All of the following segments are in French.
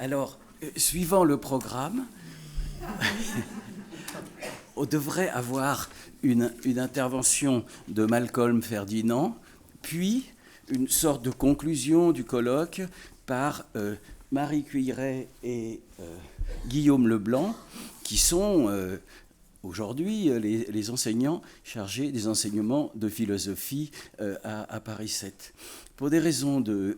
Alors, suivant le programme, on devrait avoir une intervention de Malcolm Ferdinand, puis une sorte de conclusion du colloque par Marie Cuillerey et Guillaume Leblanc, qui sont aujourd'hui les enseignants chargés des enseignements de philosophie à Paris 7. Pour des raisons de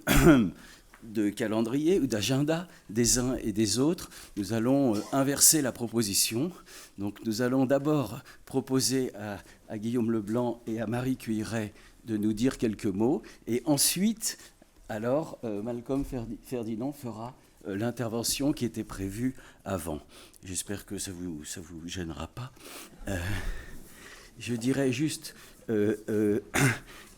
calendrier ou d'agenda des uns et des autres, nous allons inverser la proposition. Donc nous allons d'abord proposer à Guillaume Leblanc et à Marie Cuillerey de nous dire quelques mots, et ensuite, alors, Malcolm Ferdinand fera l'intervention qui était prévue avant. J'espère que ça vous gênera pas. Je dirais juste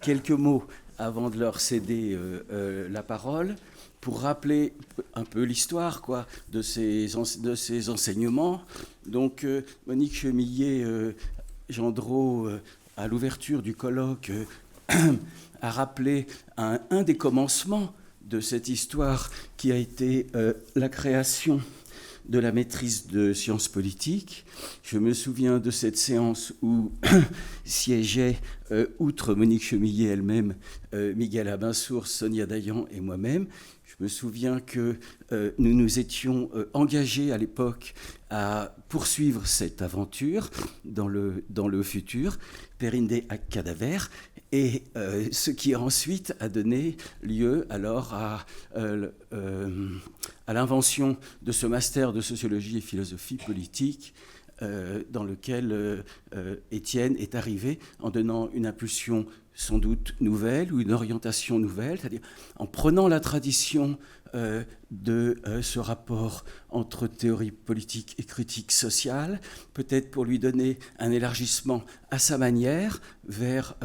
quelques mots avant de leur céder la parole, pour rappeler un peu l'histoire de ces enseignements. Donc, Monique Chemillé-Gendreau, à l'ouverture du colloque, a rappelé un des commencements de cette histoire qui a été la création de la maîtrise de sciences politiques. Je me souviens de cette séance où siégeaient, outre Monique Chemillé elle-même, Miguel Abinsour, Sonia Dayan et moi-même. Je me souviens que nous nous étions engagés à l'époque à poursuivre cette aventure dans le futur, Perinde ac cadaver, et ce qui ensuite a donné lieu alors à l'invention de ce master de sociologie et philosophie politique, dans lequel Étienne est arrivé en donnant une impulsion sans doute nouvelle ou une orientation nouvelle, c'est-à-dire en prenant la tradition de ce rapport entre théorie politique et critique sociale, peut-être pour lui donner un élargissement à sa manière, vers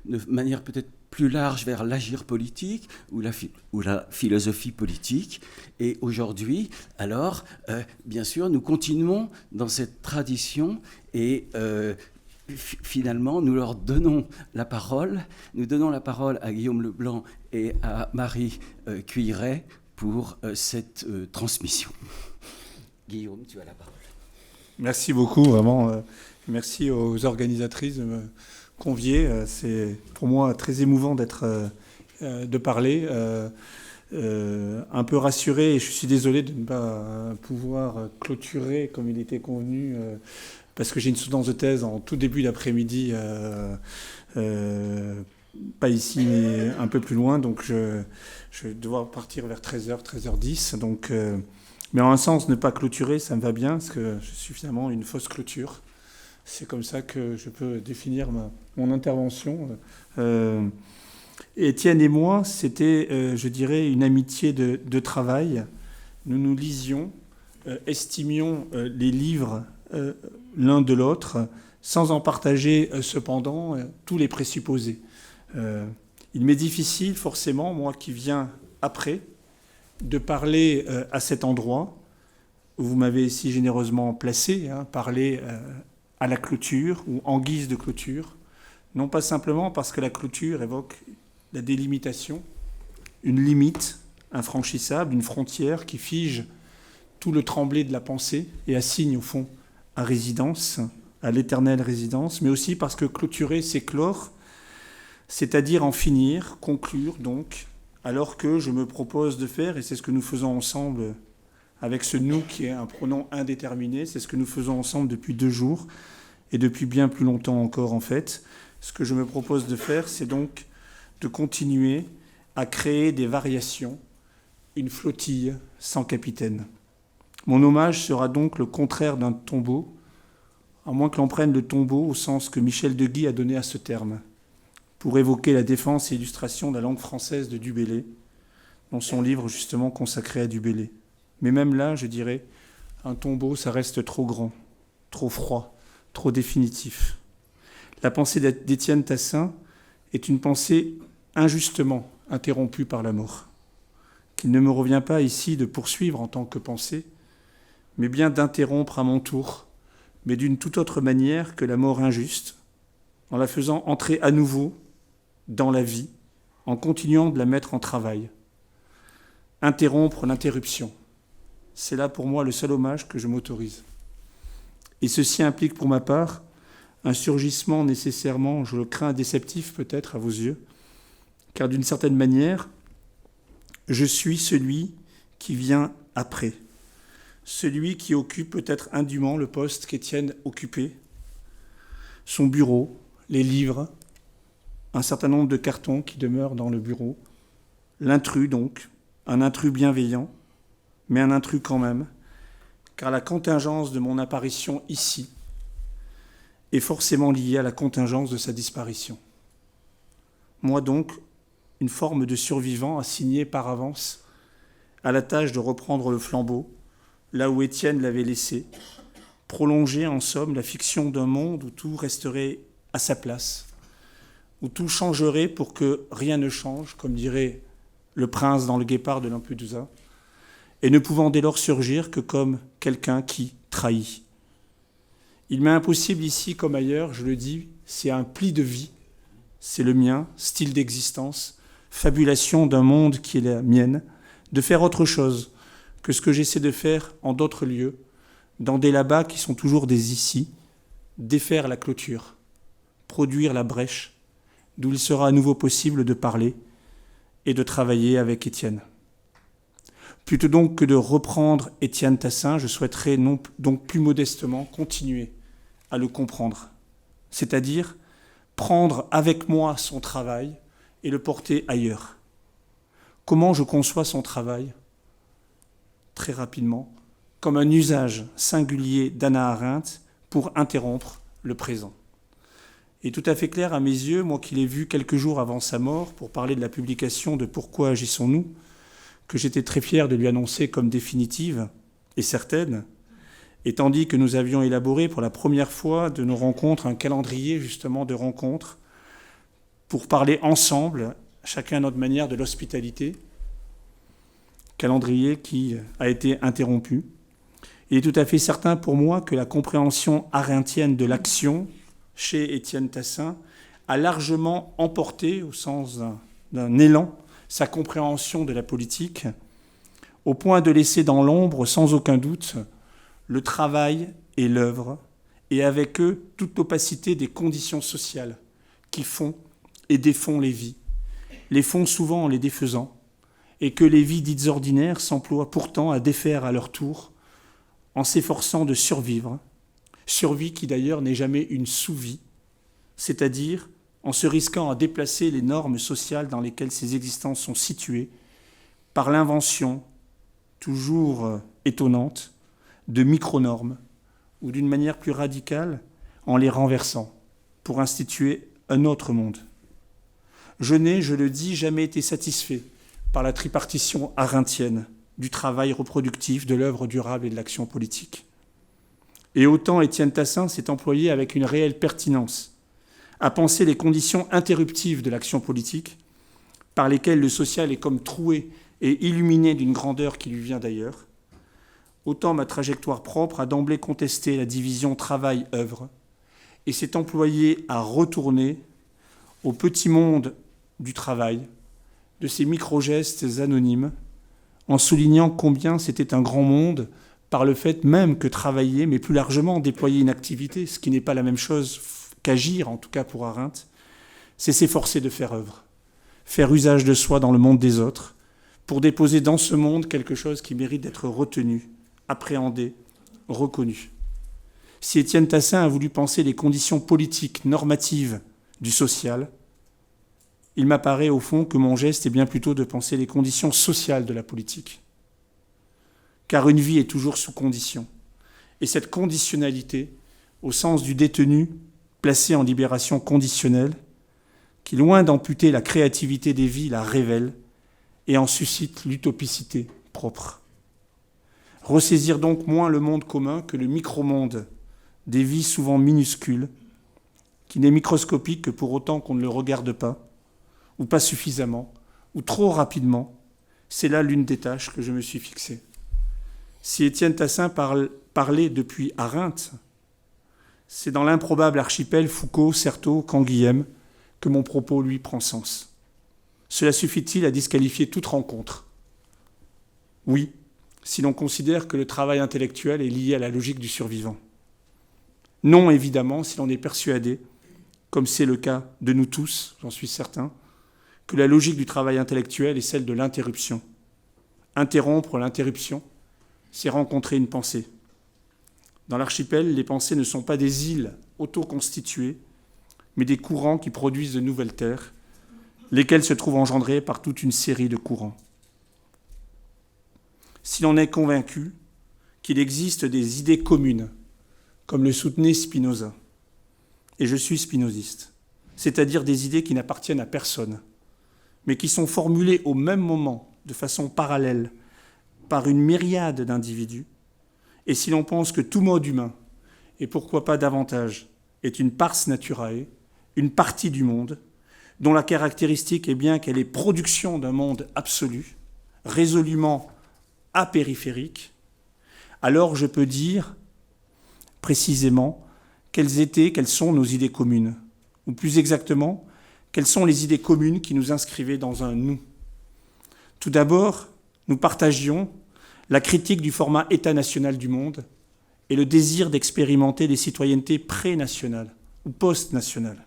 de manière peut-être plus large vers l'agir politique ou la philosophie politique. Et aujourd'hui, alors, bien sûr, nous continuons dans cette tradition et finalement, nous leur donnons la parole. Nous donnons la parole à Guillaume Leblanc et à Marie Cuillerey pour cette transmission. Guillaume, tu as la parole. Merci beaucoup, vraiment. Merci aux organisatrices de me convier. C'est pour moi très émouvant de parler. Un peu rassuré, et je suis désolé de ne pas pouvoir clôturer comme il était convenu, parce que j'ai une soutenance de thèse en tout début d'après-midi, pas ici, mais un peu plus loin, donc je vais devoir partir vers 13h, 13h10. Donc, mais en un sens, ne pas clôturer, ça me va bien, parce que je suis finalement une fausse clôture. C'est comme ça que je peux définir mon intervention. Étienne et moi, c'était, je dirais, une amitié de travail. Nous nous lisions, estimions les livres l'un de l'autre, sans en partager cependant tous les présupposés. Il m'est difficile, forcément, moi qui viens après, de parler à cet endroit où vous m'avez si généreusement placé, parler à la clôture ou en guise de clôture, non pas simplement parce que la clôture évoque la délimitation, une limite infranchissable, une frontière qui fige tout le tremblé de la pensée et assigne au fond à résidence, à l'éternelle résidence, mais aussi parce que clôturer, c'est clore, c'est-à-dire en finir, conclure donc, alors que je me propose de faire, et c'est ce que nous faisons ensemble avec ce « nous » qui est un pronom indéterminé, c'est ce que nous faisons ensemble depuis 2 jours, et depuis bien plus longtemps encore en fait. Ce que je me propose de faire, c'est donc de continuer à créer des variations, une flottille sans capitaine. Mon hommage sera donc le contraire d'un tombeau, à moins que l'on prenne le tombeau au sens que Michel de Guy a donné à ce terme, pour évoquer la défense et illustration de la langue française de Du Bellay, dans son livre justement consacré à Du Bellay. Mais même là, je dirais, un tombeau, ça reste trop grand, trop froid, trop définitif. La pensée d'Étienne Tassin est une pensée injustement interrompue par la mort, qu'il ne me revient pas ici de poursuivre en tant que pensée, mais bien d'interrompre à mon tour, mais d'une toute autre manière que la mort injuste, en la faisant entrer à nouveau dans la vie, en continuant de la mettre en travail. Interrompre l'interruption, C'est là pour moi le seul hommage que je m'autorise. Et ceci implique pour ma part un surgissement nécessairement, je le crains, déceptif peut-être à vos yeux, car d'une certaine manière, je suis celui qui vient après, celui qui occupe peut-être indûment le poste qu'Étienne occupait, son bureau, les livres, un certain nombre de cartons qui demeurent dans le bureau, l'intrus donc, un intrus bienveillant, mais un intrus quand même, car la contingence de mon apparition ici est forcément liée à la contingence de sa disparition. Moi donc, une forme de survivant assigné par avance à la tâche de reprendre le flambeau, là où Étienne l'avait laissé, prolonger en somme la fiction d'un monde où tout resterait à sa place, où tout changerait pour que rien ne change, comme dirait le prince dans le Guépard de Lampedusa, et ne pouvant dès lors surgir que comme quelqu'un qui trahit. Il m'est impossible ici comme ailleurs, je le dis, c'est un pli de vie, c'est le mien, style d'existence, fabulation d'un monde qui est la mienne, de faire autre chose que ce que j'essaie de faire en d'autres lieux, dans des là-bas qui sont toujours des ici, défaire la clôture, produire la brèche, d'où il sera à nouveau possible de parler et de travailler avec Étienne. Plutôt donc que de reprendre Étienne Tassin, je souhaiterais donc plus modestement continuer à le comprendre, c'est-à-dire prendre avec moi son travail et le porter ailleurs. Comment je conçois son travail ? Très rapidement, comme un usage singulier d'Hannah Arendt pour interrompre le présent. Et tout à fait clair à mes yeux, moi qui l'ai vu quelques jours avant sa mort pour parler de la publication de Pourquoi agissons-nous, que j'étais très fier de lui annoncer comme définitive et certaine, et tandis que nous avions élaboré pour la première fois de nos rencontres un calendrier justement de rencontres pour parler ensemble, chacun à notre manière, de l'hospitalité, calendrier qui a été interrompu. Il est tout à fait certain pour moi que la compréhension arendtienne de l'action chez Étienne Tassin a largement emporté, au sens d'un élan, sa compréhension de la politique, au point de laisser dans l'ombre, sans aucun doute, le travail et l'œuvre, et avec eux toute l'opacité des conditions sociales qui font et défont les vies, les font souvent en les défaisant, et que les vies dites ordinaires s'emploient pourtant à défaire à leur tour, en s'efforçant de survivre, survie qui d'ailleurs n'est jamais une sous-vie, c'est-à-dire en se risquant à déplacer les normes sociales dans lesquelles ces existences sont situées, par l'invention, toujours étonnante, de micro-normes, ou d'une manière plus radicale, en les renversant, pour instituer un autre monde. Je n'ai, je le dis, jamais été satisfait par la tripartition arendtienne du travail reproductif, de l'œuvre durable et de l'action politique. Et autant Étienne Tassin s'est employé avec une réelle pertinence à penser les conditions interruptives de l'action politique, par lesquelles le social est comme troué et illuminé d'une grandeur qui lui vient d'ailleurs, autant ma trajectoire propre a d'emblée contesté la division travail-œuvre et s'est employé à retourner au petit monde du travail, de ces micro-gestes anonymes, en soulignant combien c'était un grand monde par le fait même que travailler, mais plus largement déployer une activité, ce qui n'est pas la même chose qu'agir, en tout cas pour Arendt, c'est s'efforcer de faire œuvre, faire usage de soi dans le monde des autres, pour déposer dans ce monde quelque chose qui mérite d'être retenu, appréhendé, reconnu. Si Étienne Tassin a voulu penser les conditions politiques, normatives du social, il m'apparaît au fond que mon geste est bien plutôt de penser les conditions sociales de la politique. Car une vie est toujours sous condition. Et cette conditionnalité, au sens du détenu placé en libération conditionnelle, qui, loin d'amputer la créativité des vies, la révèle et en suscite l'utopicité propre. Ressaisir donc moins le monde commun que le micro-monde des vies souvent minuscules, qui n'est microscopique que pour autant qu'on ne le regarde pas, ou pas suffisamment, ou trop rapidement, c'est là l'une des tâches que je me suis fixée. Si Étienne Tassin parlait depuis Arendt, c'est dans l'improbable archipel Foucault, Certeau, Canguilhem que mon propos, lui, prend sens. Cela suffit-il à disqualifier toute rencontre ? Oui, si l'on considère que le travail intellectuel est lié à la logique du survivant. Non, évidemment, si l'on est persuadé, comme c'est le cas de nous tous, j'en suis certain, que la logique du travail intellectuel est celle de l'interruption. Interrompre l'interruption, c'est rencontrer une pensée. Dans l'archipel, les pensées ne sont pas des îles auto-constituées, mais des courants qui produisent de nouvelles terres, lesquelles se trouvent engendrées par toute une série de courants. Si l'on est convaincu qu'il existe des idées communes, comme le soutenait Spinoza, et je suis spinoziste, c'est-à-dire des idées qui n'appartiennent à personne, mais qui sont formulées au même moment, de façon parallèle, par une myriade d'individus, et si l'on pense que tout mode humain, et pourquoi pas davantage, est une pars naturae, une partie du monde, dont la caractéristique est bien qu'elle est production d'un monde absolu, résolument apériphérique, alors je peux dire précisément quelles sont nos idées communes, ou plus exactement, quelles sont les idées communes qui nous inscrivaient dans un « nous ». Tout d'abord, nous partagions la critique du format État national du monde et le désir d'expérimenter des citoyennetés pré-nationales ou post-nationales.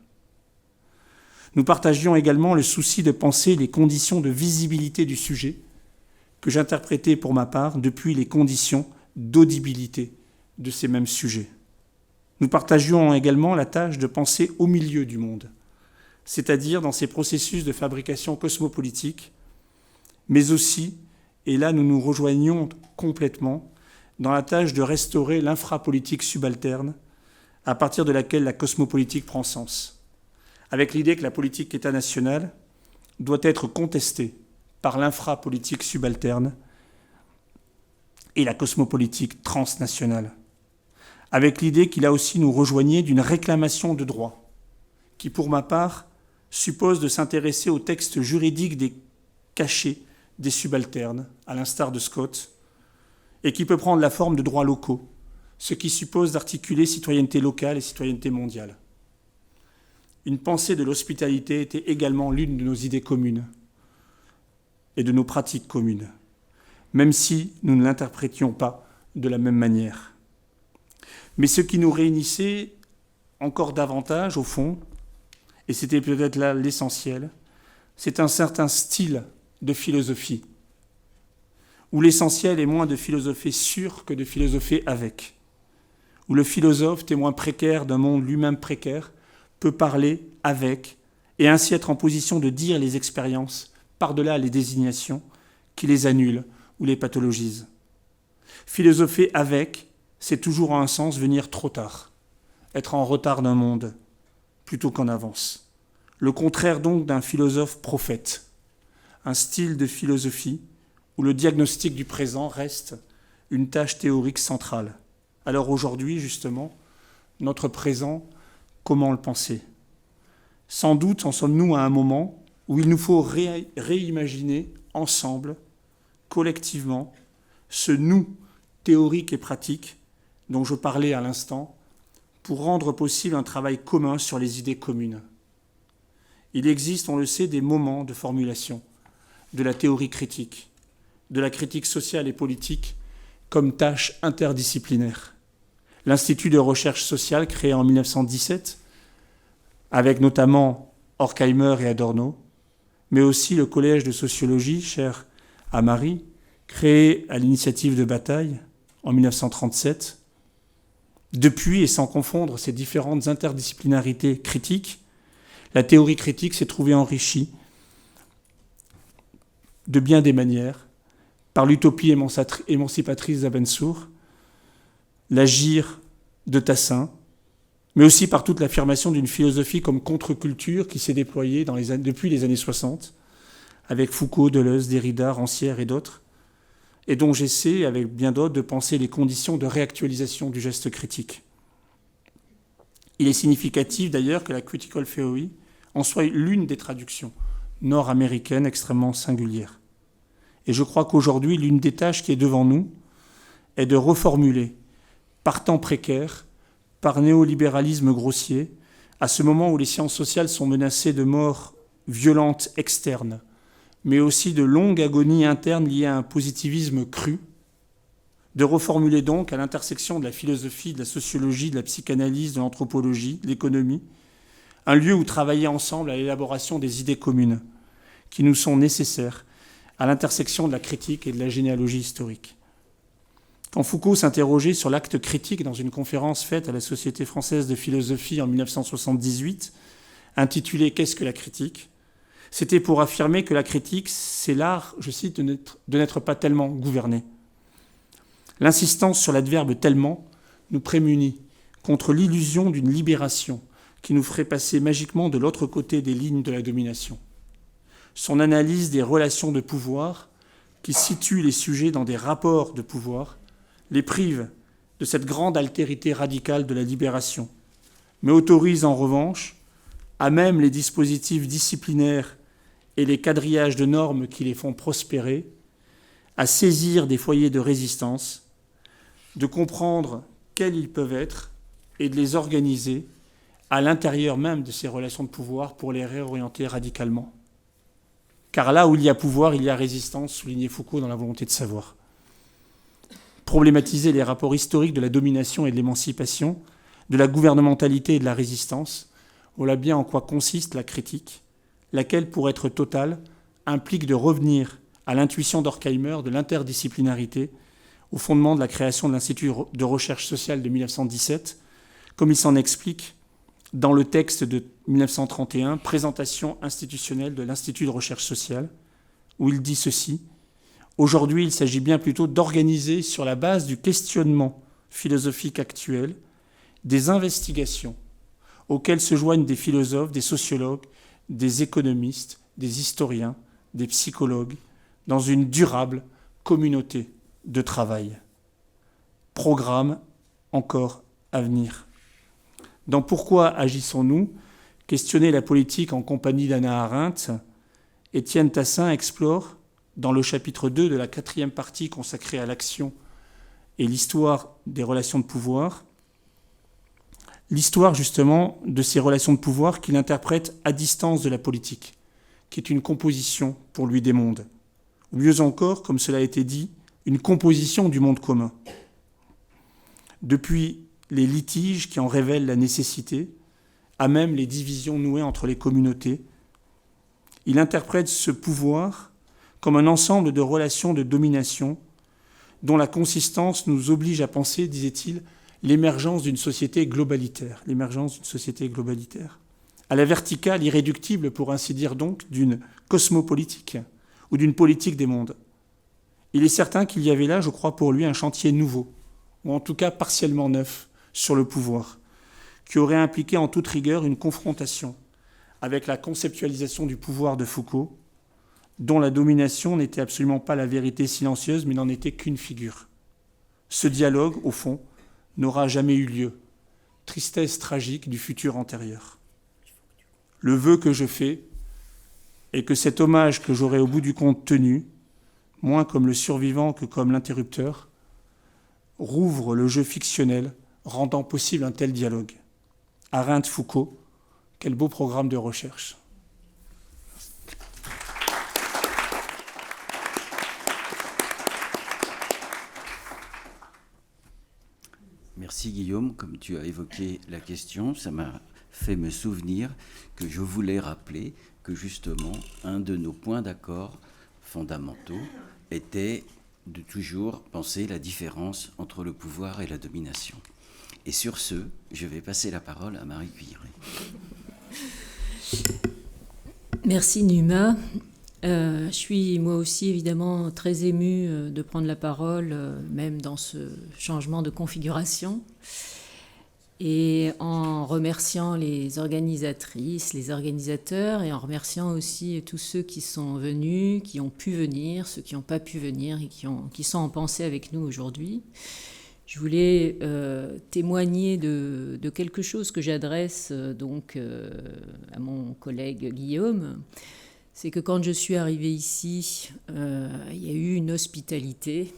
Nous partagions également le souci de penser les conditions de visibilité du sujet, que j'interprétais pour ma part depuis les conditions d'audibilité de ces mêmes sujets. Nous partagions également la tâche de penser au milieu du monde, c'est-à-dire dans ces processus de fabrication cosmopolitique, mais aussi, et là nous nous rejoignons complètement, dans la tâche de restaurer l'infrapolitique subalterne, à partir de laquelle la cosmopolitique prend sens, avec l'idée que la politique État national doit être contestée par l'infrapolitique subalterne et la cosmopolitique transnationale, avec l'idée qu'il a aussi nous rejoignait d'une réclamation de droit, qui pour ma part suppose de s'intéresser aux textes juridiques des cachés des subalternes, à l'instar de Scott, et qui peut prendre la forme de droits locaux, ce qui suppose d'articuler citoyenneté locale et citoyenneté mondiale. Une pensée de l'hospitalité était également l'une de nos idées communes et de nos pratiques communes, même si nous ne l'interprétions pas de la même manière. Mais ce qui nous réunissait encore davantage, au fond, et c'était peut-être là l'essentiel, c'est un certain style de philosophie, où l'essentiel est moins de philosopher sur que de philosopher avec, où le philosophe, témoin précaire d'un monde lui-même précaire, peut parler avec, et ainsi être en position de dire les expériences par-delà les désignations qui les annulent ou les pathologisent. Philosopher avec, c'est toujours en un sens venir trop tard, être en retard d'un monde plutôt qu'en avance. Le contraire donc d'un philosophe prophète, un style de philosophie où le diagnostic du présent reste une tâche théorique centrale. Alors aujourd'hui, justement, notre présent, comment le penser ? Sans doute en sommes-nous à un moment où il nous faut réimaginer ensemble, collectivement, ce nous théorique et pratique dont je parlais à l'instant, pour rendre possible un travail commun sur les idées communes. Il existe, on le sait, des moments de formulation de la théorie critique, de la critique sociale et politique comme tâche interdisciplinaire. L'Institut de recherche sociale, créé en 1917, avec notamment Horkheimer et Adorno, mais aussi le Collège de sociologie, cher à Marie, créé à l'initiative de Bataille en 1937. Depuis, et sans confondre ces différentes interdisciplinarités critiques, la théorie critique s'est trouvée enrichie de bien des manières par l'utopie émancipatrice d'Abensour, l'agir de Tassin, mais aussi par toute l'affirmation d'une philosophie comme contre-culture qui s'est déployée depuis les années 60, avec Foucault, Deleuze, Derrida, Rancière et d'autres, et dont j'essaie, avec bien d'autres, de penser les conditions de réactualisation du geste critique. Il est significatif d'ailleurs que la critical theory en soit l'une des traductions nord-américaines extrêmement singulières. Et je crois qu'aujourd'hui, l'une des tâches qui est devant nous est de reformuler, par temps précaire, par néolibéralisme grossier, à ce moment où les sciences sociales sont menacées de morts violentes externes, mais aussi de longues agonies internes liées à un positivisme cru, de reformuler donc, à l'intersection de la philosophie, de la sociologie, de la psychanalyse, de l'anthropologie, de l'économie, un lieu où travailler ensemble à l'élaboration des idées communes qui nous sont nécessaires à l'intersection de la critique et de la généalogie historique. Quand Foucault s'interrogeait sur l'acte critique dans une conférence faite à la Société française de philosophie en 1978, intitulée « Qu'est-ce que la critique ?», c'était pour affirmer que la critique, c'est l'art, je cite, de n'être pas tellement gouverné. L'insistance sur l'adverbe « tellement » nous prémunit contre l'illusion d'une libération qui nous ferait passer magiquement de l'autre côté des lignes de la domination. Son analyse des relations de pouvoir, qui situe les sujets dans des rapports de pouvoir, les prive de cette grande altérité radicale de la libération, mais autorise en revanche, à même les dispositifs disciplinaires et les quadrillages de normes qui les font prospérer, à saisir des foyers de résistance, de comprendre quels ils peuvent être et de les organiser à l'intérieur même de ces relations de pouvoir pour les réorienter radicalement. Car là où il y a pouvoir, il y a résistance, soulignait Foucault dans La volonté de savoir. Problématiser les rapports historiques de la domination et de l'émancipation, de la gouvernementalité et de la résistance, voilà bien en quoi consiste la critique, laquelle, pour être totale, implique de revenir à l'intuition d'Horkheimer de l'interdisciplinarité, au fondement de la création de l'Institut de recherche sociale de 1917, comme il s'en explique dans le texte de 1931, Présentation institutionnelle de l'Institut de recherche sociale, où il dit ceci: « Aujourd'hui, il s'agit bien plutôt d'organiser, sur la base du questionnement philosophique actuel, des investigations auxquelles se joignent des philosophes, des sociologues, des économistes, des historiens, des psychologues, dans une durable communauté de travail. » Programme encore à venir. Dans Pourquoi agissons-nous ? Questionner la politique en compagnie d'Hannah Arendt, Étienne Tassin explore, dans le chapitre 2 de la 4e partie consacrée à l'action et l'histoire des relations de pouvoir, l'histoire justement de ces relations de pouvoir qu'il interprète à distance de la politique, qui est une composition pour lui des mondes. Ou mieux encore, comme cela a été dit, une composition du monde commun. Depuis les litiges qui en révèlent la nécessité, à même les divisions nouées entre les communautés, il interprète ce pouvoir comme un ensemble de relations de domination dont la consistance nous oblige à penser, disait-il, l'émergence d'une société globalitaire. L'émergence d'une société globalitaire. À la verticale, irréductible, pour ainsi dire donc, d'une cosmopolitique ou d'une politique des mondes. Il est certain qu'il y avait là, je crois, pour lui, un chantier nouveau, ou en tout cas partiellement neuf, sur le pouvoir, qui aurait impliqué en toute rigueur une confrontation avec la conceptualisation du pouvoir de Foucault, dont la domination n'était absolument pas la vérité silencieuse, mais n'en était qu'une figure. Ce dialogue, au fond, n'aura jamais eu lieu. Tristesse tragique du futur antérieur. Le vœu que je fais est que cet hommage que j'aurai au bout du compte tenu, moins comme le survivant que comme l'interrupteur, rouvre le jeu fictionnel rendant possible un tel dialogue. Arendt, Foucault, quel beau programme de recherche. Merci Guillaume, comme tu as évoqué la question, ça m'a fait me souvenir que je voulais rappeler que justement un de nos points d'accord fondamentaux était de toujours penser la différence entre le pouvoir et la domination. Et sur ce, je vais passer la parole à Marie Cuilleré. Merci Numa. Je suis moi aussi évidemment très émue de prendre la parole, même dans ce changement de configuration. Et en remerciant les organisatrices, les organisateurs, et en remerciant aussi tous ceux qui sont venus, qui ont pu venir, ceux qui n'ont pas pu venir et qui sont en pensée avec nous aujourd'hui. Je voulais témoigner de quelque chose que j'adresse donc à mon collègue Guillaume. C'est que quand je suis arrivée ici, il y a eu une hospitalité,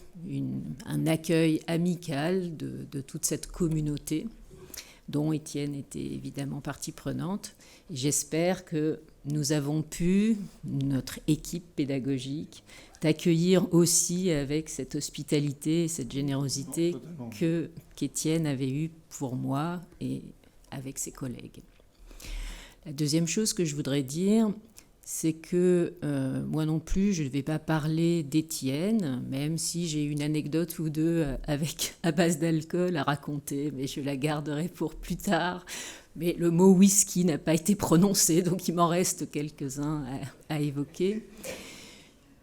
un accueil amical de toute cette communauté. dont Étienne était évidemment partie prenante. Et j'espère que nous avons pu, notre équipe pédagogique, t'accueillir aussi avec cette hospitalité et cette générosité qu'Étienne avait eue pour moi et avec ses collègues. La deuxième chose que je voudrais dire, c'est que moi non plus, je ne vais pas parler d'Étienne, même si j'ai une anecdote ou deux à base d'alcool à raconter, mais je la garderai pour plus tard. Mais le mot whisky n'a pas été prononcé, donc il m'en reste quelques-uns à évoquer.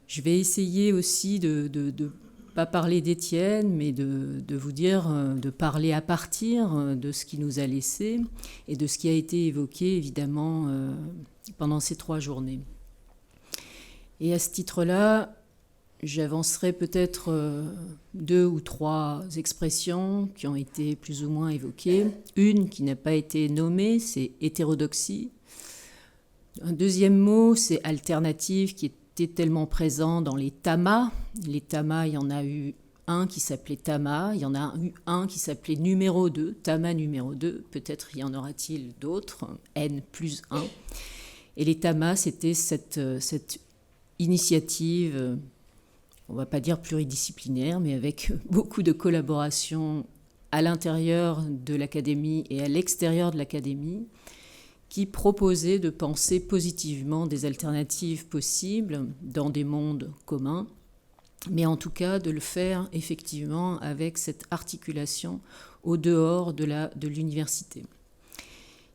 Je vais essayer aussi de pas parler d'Étienne, mais de vous dire, de parler à partir de ce qu'il nous a laissé et de ce qui a été évoqué, évidemment, pendant ces 3 journées. Et à ce titre-là, j'avancerai peut-être 2 ou 3 expressions qui ont été plus ou moins évoquées. Une qui n'a pas été nommée, c'est hétérodoxie. Un deuxième mot, c'est alternative, qui était tellement présent dans les tamas. Les tamas, il y en a eu un qui s'appelait Tama, il y en a eu un qui s'appelait numéro 2, Tama numéro 2, peut-être y en aura-t-il d'autres, N+1. Et les tamas, c'était cette initiative, on ne va pas dire pluridisciplinaire, mais avec beaucoup de collaboration à l'intérieur de l'académie et à l'extérieur de l'académie, qui proposait de penser positivement des alternatives possibles dans des mondes communs, mais en tout cas de le faire effectivement avec cette articulation au dehors de l'université.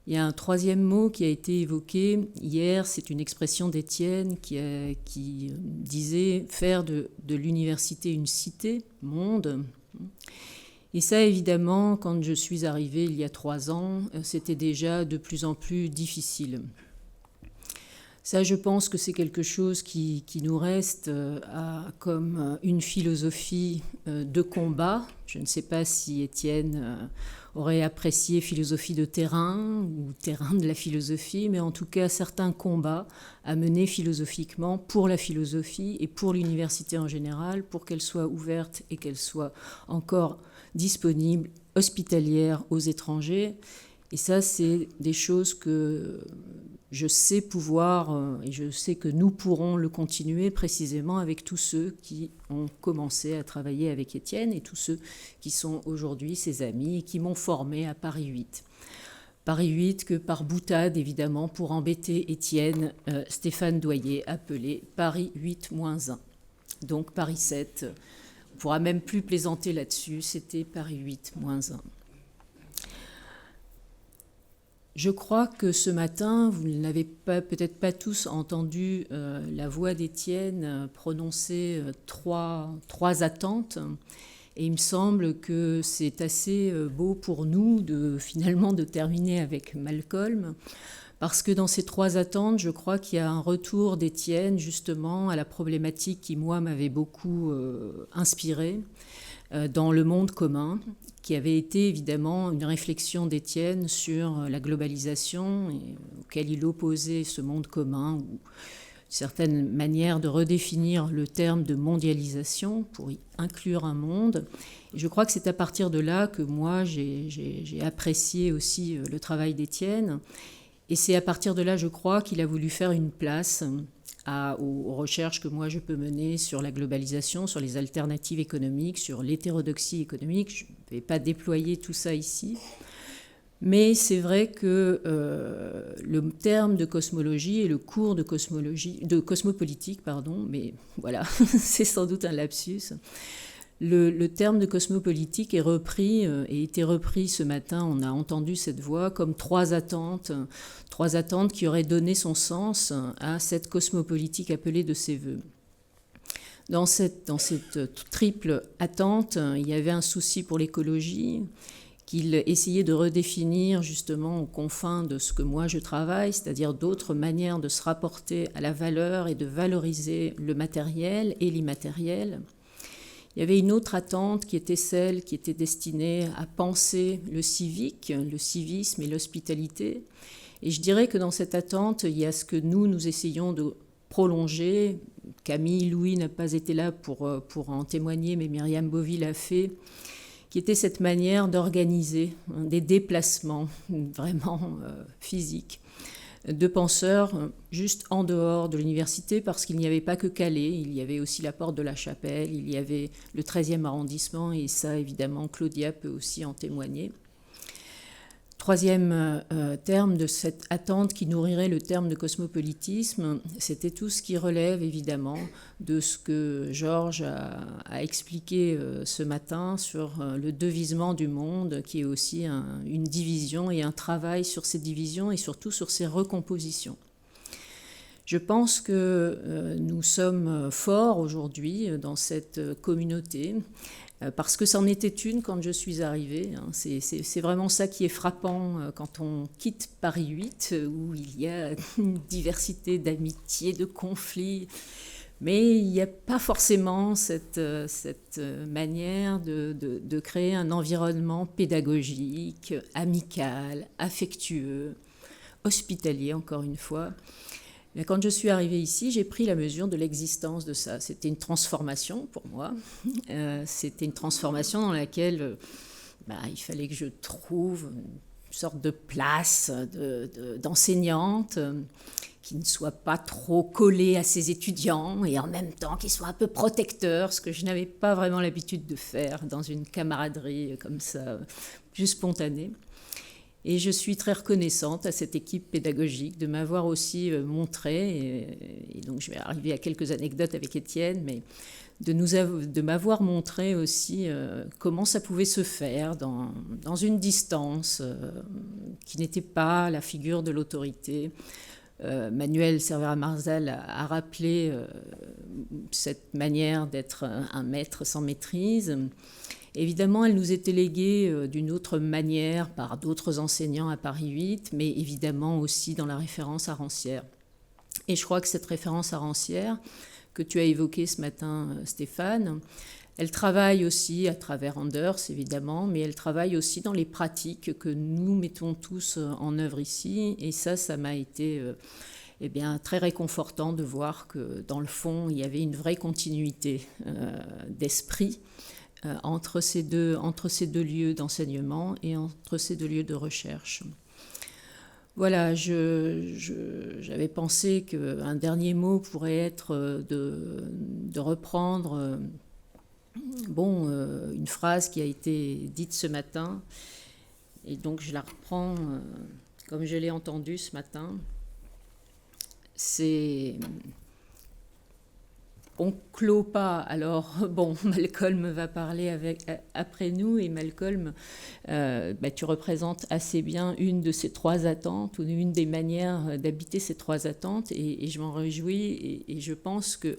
Il y a un troisième mot qui a été évoqué hier, c'est une expression d'Étienne qui disait faire de l'université une cité, monde. Et ça, évidemment, quand je suis arrivée il y a 3 ans, c'était déjà de plus en plus difficile. Ça, je pense que c'est quelque chose qui nous reste comme une philosophie de combat. Je ne sais pas si Étienne aurait apprécié philosophie de terrain ou terrain de la philosophie, mais en tout cas, certains combats à mener philosophiquement pour la philosophie et pour l'université en général, pour qu'elle soit ouverte et qu'elle soit encore disponible, hospitalière aux étrangers. Et ça, c'est des choses que je sais pouvoir, et je sais que nous pourrons le continuer précisément avec tous ceux qui ont commencé à travailler avec Étienne et tous ceux qui sont aujourd'hui ses amis et qui m'ont formé à Paris 8. Paris 8 que par boutade, évidemment, pour embêter Étienne, Stéphane Doyer appelait Paris 8-1. Donc Paris 7, on ne pourra même plus plaisanter là-dessus, c'était Paris 8-1. Je crois que ce matin, vous n'avez peut-être pas tous entendu la voix d'Étienne prononcer trois attentes. Et il me semble que c'est assez beau pour nous finalement de terminer avec Malcolm, parce que dans ces 3 attentes, je crois qu'il y a un retour d'Étienne justement à la problématique qui, moi, m'avait beaucoup inspirée dans le monde commun, qui avait été évidemment une réflexion d'Étienne sur la globalisation, auquel il opposait ce monde commun, ou certaines manières de redéfinir le terme de mondialisation pour y inclure un monde. Et je crois que c'est à partir de là que moi, j'ai apprécié aussi le travail d'Étienne. Et c'est à partir de là, je crois, qu'il a voulu faire une place aux recherches que moi je peux mener sur la globalisation, sur les alternatives économiques, sur l'hétérodoxie économique. Je ne vais pas déployer tout ça ici. Mais c'est vrai que le terme de cosmologie et le cours de cosmopolitique, mais voilà, c'est sans doute un lapsus. Le terme de cosmopolitique est repris et été repris ce matin, on a entendu cette voix, comme 3 attentes qui auraient donné son sens à cette cosmopolitique appelée de ses voeux. Dans cette triple attente, il y avait un souci pour l'écologie, qu'il essayait de redéfinir justement aux confins de ce que moi je travaille, c'est-à-dire d'autres manières de se rapporter à la valeur et de valoriser le matériel et l'immatériel. Il y avait une autre attente qui était celle qui était destinée à penser le civique, le civisme et l'hospitalité. Et je dirais que dans cette attente, il y a ce que nous essayons de prolonger. Camille Louis n'a pas été là pour en témoigner, mais Myriam Bovy l'a fait, qui était cette manière d'organiser des déplacements vraiment physiques de penseurs juste en dehors de l'université, parce qu'il n'y avait pas que Calais, il y avait aussi la Porte de la Chapelle, il y avait le 13e arrondissement, et ça, évidemment, Claudia peut aussi en témoigner. Troisième terme de cette attente qui nourrirait le terme de cosmopolitisme, c'était tout ce qui relève évidemment de ce que Georges a expliqué ce matin sur le devisement du monde, qui est aussi une division et un travail sur ces divisions et surtout sur ces recompositions. Je pense que nous sommes forts aujourd'hui dans cette communauté, parce que c'en était une quand je suis arrivée. C'est vraiment ça qui est frappant quand on quitte Paris 8, où il y a une diversité d'amitiés, de conflits, mais il n'y a pas forcément cette manière de créer un environnement pédagogique, amical, affectueux, hospitalier, encore une fois. Mais quand je suis arrivée ici, j'ai pris la mesure de l'existence de ça. C'était une transformation pour moi. C'était une transformation dans laquelle il fallait que je trouve une sorte de place d'enseignante qui ne soit pas trop collée à ses étudiants et en même temps qui soit un peu protecteur, ce que je n'avais pas vraiment l'habitude de faire dans une camaraderie comme ça, juste spontanée. Et je suis très reconnaissante à cette équipe pédagogique de m'avoir aussi montré, et donc je vais arriver à quelques anecdotes avec Étienne, mais de m'avoir montré aussi comment ça pouvait se faire dans une distance qui n'était pas la figure de l'autorité. Manuel Cervera-Marzal a rappelé cette manière d'être un maître sans maîtrise. Évidemment, elle nous était léguée d'une autre manière par d'autres enseignants à Paris 8, mais évidemment aussi dans la référence à Rancière. Et je crois que cette référence à Rancière, que tu as évoquée ce matin, Stéphane, elle travaille aussi à travers Anders, évidemment, mais elle travaille aussi dans les pratiques que nous mettons tous en œuvre ici. Et ça m'a été très réconfortant de voir que, dans le fond, il y avait une vraie continuité d'esprit entre ces deux lieux d'enseignement et entre ces deux lieux de recherche. Voilà, j'avais pensé qu'un dernier mot pourrait être de reprendre une phrase qui a été dite ce matin, et donc je la reprends comme je l'ai entendue ce matin. C'est... On ne clôt pas, alors Malcolm va parler après nous, et Malcolm, tu représentes assez bien une de ces trois attentes, ou une des manières d'habiter ces trois attentes, et je m'en réjouis, et je pense que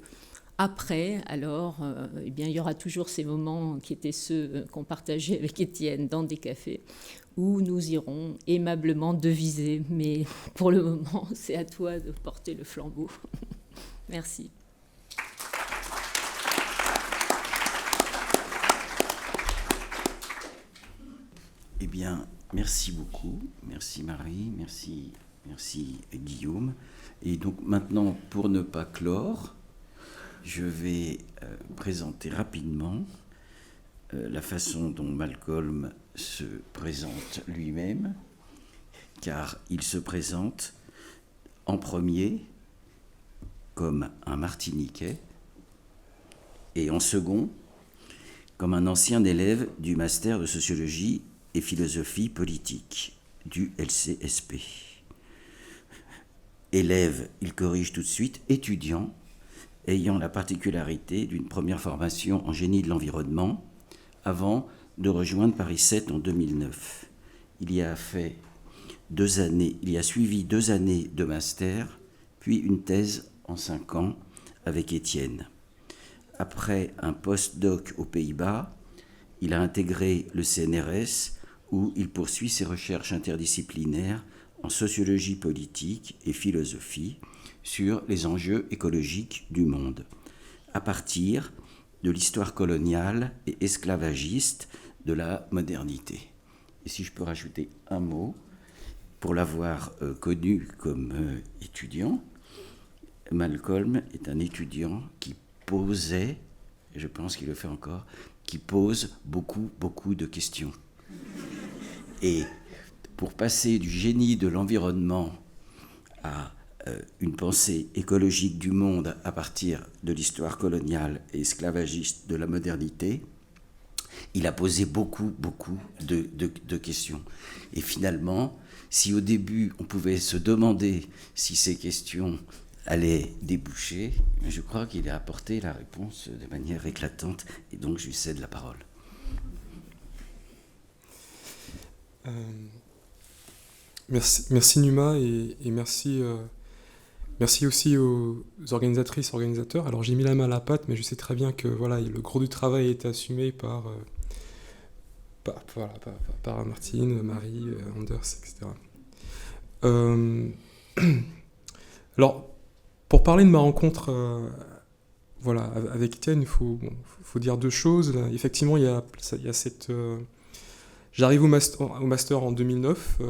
après, alors, il y aura toujours ces moments qui étaient ceux qu'on partageait avec Étienne dans des cafés, où nous irons aimablement deviser, mais pour le moment, c'est à toi de porter le flambeau. Merci. Eh bien, merci beaucoup. Merci Marie, merci Guillaume. Et donc maintenant, pour ne pas clore, je vais présenter rapidement la façon dont Malcolm se présente lui-même, car il se présente en premier comme un Martiniquais et en second comme un ancien élève du master de sociologie et philosophie politique du LCSP. Élève, il corrige tout de suite, étudiant, ayant la particularité d'une première formation en génie de l'environnement avant de rejoindre Paris 7 en 2009. Il a suivi 2 années de master, puis une thèse en 5 ans avec Étienne. Après un post-doc aux Pays-Bas, il a intégré le CNRS, où il poursuit ses recherches interdisciplinaires en sociologie politique et philosophie sur les enjeux écologiques du monde, à partir de l'histoire coloniale et esclavagiste de la modernité. Et si je peux rajouter un mot, pour l'avoir connu comme étudiant, Malcolm est un étudiant qui posait, et je pense qu'il le fait encore, qui pose beaucoup, beaucoup de questions. Et pour passer du génie de l'environnement à une pensée écologique du monde à partir de l'histoire coloniale et esclavagiste de la modernité, il a posé beaucoup, beaucoup de questions. Et finalement, si au début on pouvait se demander si ces questions allaient déboucher, je crois qu'il a apporté la réponse de manière éclatante, et donc je lui cède la parole. Merci Numa, et merci aussi aux organisatrices, organisateurs. Alors j'ai mis la main à la pâte, mais je sais très bien que voilà, le gros du travail est assumé par Martine, Marie, Anders, etc. Alors, pour parler de ma rencontre avec Étienne, il faut dire deux choses. Là, effectivement, il y a cette... J'arrive au master en 2009,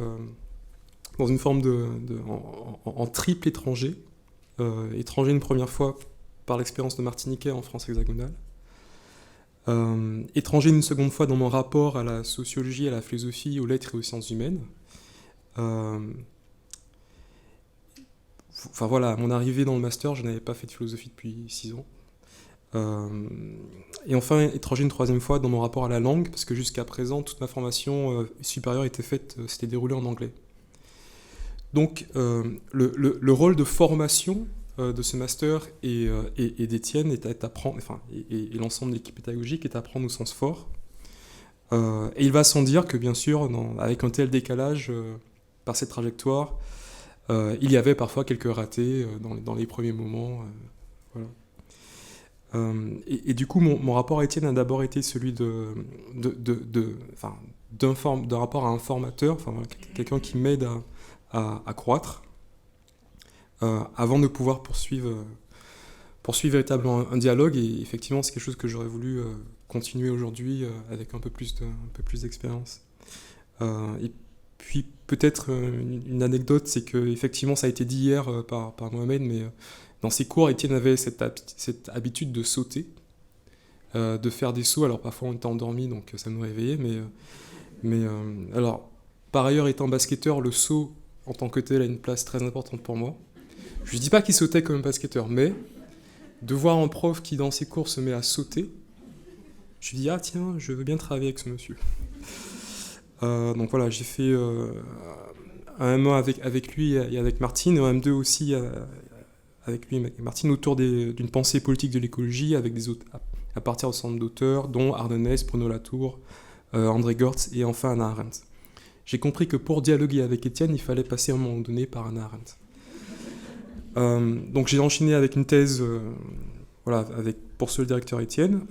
dans une forme en triple étranger. Étranger une première fois par l'expérience de Martiniquais en France hexagonale. Étranger une seconde fois dans mon rapport à la sociologie, à la philosophie, aux lettres et aux sciences humaines. Enfin voilà, à mon arrivée dans le master, je n'avais pas fait de philosophie depuis 6 ans. Et enfin, étranger une troisième fois dans mon rapport à la langue, parce que jusqu'à présent, toute ma formation supérieure s'était déroulée en anglais. Donc, le rôle de formation de ce master et d'Étienne est d'apprendre, et l'ensemble de l'équipe pédagogique est d'apprendre au sens fort. Et il va sans dire que, bien sûr, avec un tel décalage par cette trajectoire, il y avait parfois quelques ratés dans les premiers moments. Voilà. Et du coup, mon rapport à Étienne a d'abord été celui d'un rapport à un formateur, quelqu'un qui m'aide à croître, avant de pouvoir poursuivre véritablement un dialogue. Et effectivement, c'est quelque chose que j'aurais voulu continuer aujourd'hui avec un peu plus d'expérience. Et puis peut-être une anecdote, c'est que effectivement ça a été dit hier par Mohamed, mais dans ses cours, Étienne avait cette habitude de sauter, de faire des sauts. Alors parfois on était endormi, donc ça nous réveillait, mais alors par ailleurs, étant basketteur, le saut en tant que tel a une place très importante pour moi. Je ne dis pas qu'il sautait comme un basketteur, mais de voir un prof qui dans ses cours se met à sauter, je me dis ah tiens, je veux bien travailler avec ce monsieur. Donc voilà, j'ai fait un M1 avec lui et avec Martine, et un M2 aussi avec lui et Martine autour d'une pensée politique de l'écologie avec des auteurs, à partir de centres d'auteurs dont Ardenès, Bruno Latour, André Gortz et enfin Hannah Arendt. J'ai compris que pour dialoguer avec Étienne, il fallait passer à un moment donné par Hannah Arendt. Donc j'ai enchaîné avec une thèse pour ce directeur Étienne.